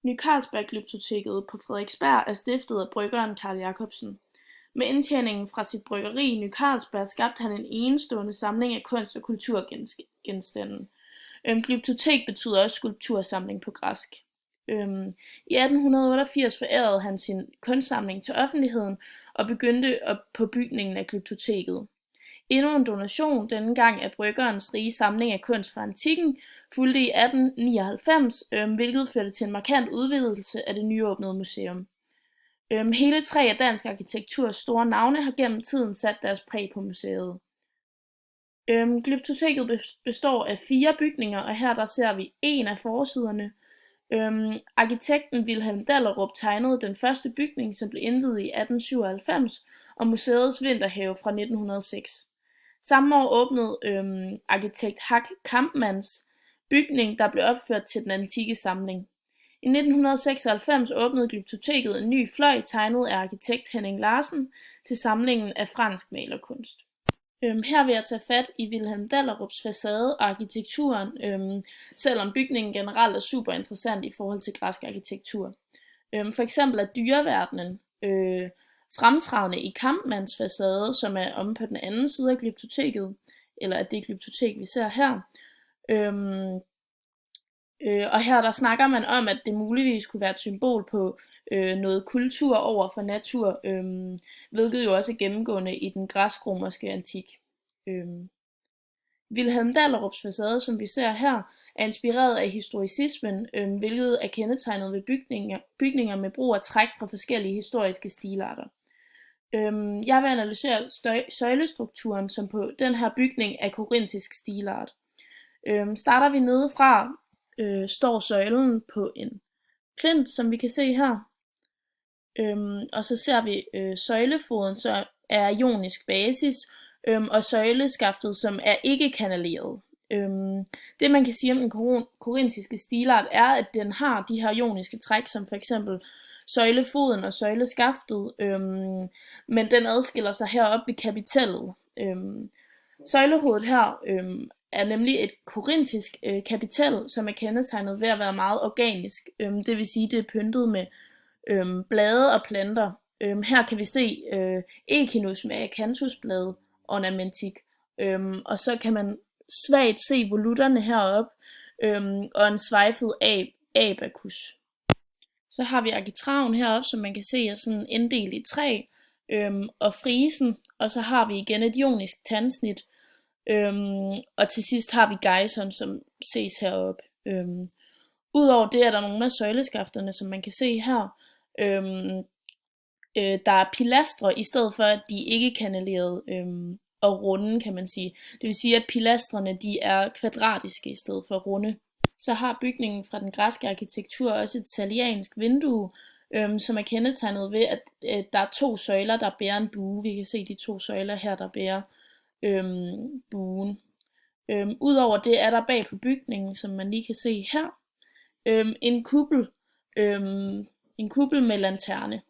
Ny Carlsberg-glyptoteket på Frederiksberg er stiftet af bryggeren Carl Jacobsen. Med indtjeningen fra sit bryggeri Ny Carlsberg skabte han en enestående samling af kunst- og kulturgenstande. Glyptotek betyder også skulptursamling på græsk. I 1888 forærede han sin kunstsamling til offentligheden og begyndte på bygningen af glyptoteket. Endnu en donation, denne gang af bryggerens rige samling af kunst fra antikken, fulgte i 1899, hvilket førte til en markant udvidelse af det nyåbnede museum. Hele 3 af dansk arkitekturs store navne har gennem tiden sat deres præg på museet. Glyptoteket består af 4 bygninger, og her der ser vi en af forsiderne. Arkitekten Vilhelm Dahlerup tegnede den første bygning, som blev indviet i 1897, og museets vinterhave fra 1906. Samme år åbnede arkitekt Hack Kampmanns bygning, der blev opført til den antikke samling. I 1996 åbnede glyptoteket en ny fløj tegnet af arkitekt Henning Larsen til samlingen af fransk malerkunst. Her vil jeg tage fat i Vilhelm Dahlerups facade og arkitekturen, selvom bygningen generelt er super interessant i forhold til græsk arkitektur. For eksempel er dyreverdenen fremtrædende i Kampmanns facade, som er omme på den anden side af glyptoteket, eller af det glyptotek, vi ser her. Og her der snakker man om, at det muligvis kunne være et symbol på noget kultur over for natur, hvilket jo også er gennemgående i den græsk-romerske antik. Vilhelm Dahlerups facade, som vi ser her, er inspireret af historicismen, hvilket er kendetegnet ved bygninger med brug af træk fra forskellige historiske stilarter. Jeg vil analysere søjlestrukturen, som på den her bygning er korintisk stilart. Starter vi nedefra, står søjlen på en plint, som vi kan se her. Og så ser vi søjlefoden, så er jonisk basis, og søjleskaftet, som er ikke kanaleret. Det man kan sige om den korintiske stilart er, at den har de her joniske træk, som for eksempel søjlefoden og søjleskaftet, men den adskiller sig heroppe ved kapitellet. Søjlehovedet her er nemlig et korintisk kapitel, som er kendetegnet ved at være meget organisk. Det vil sige, det er pyntet med blade og planter. Her kan vi se Echinus med akanthusblade ornamentik, og så kan man svagt se volutterne heroppe, og en svejfet abakus. Så har vi arkitraven heroppe, som man kan se er sådan inddelt i 3, og frisen, og så har vi igen et jonisk tandsnit, og til sidst har vi gejseren, som ses heroppe. Udover det er der nogle af søjleskafterne, som man kan se her. Der er pilastre, i stedet for at de ikke kanalerede og runde, kan man sige. Det vil sige, at pilastrene de er kvadratiske i stedet for runde. Så har bygningen fra den græske arkitektur også et italiensk vindue, som er kendetegnet ved, at der er 2 søjler, der bærer en bue. Vi kan se de 2 søjler her, der bærer buen. Udover det er der bag på bygningen, som man lige kan se her, en kuppel med lanterne.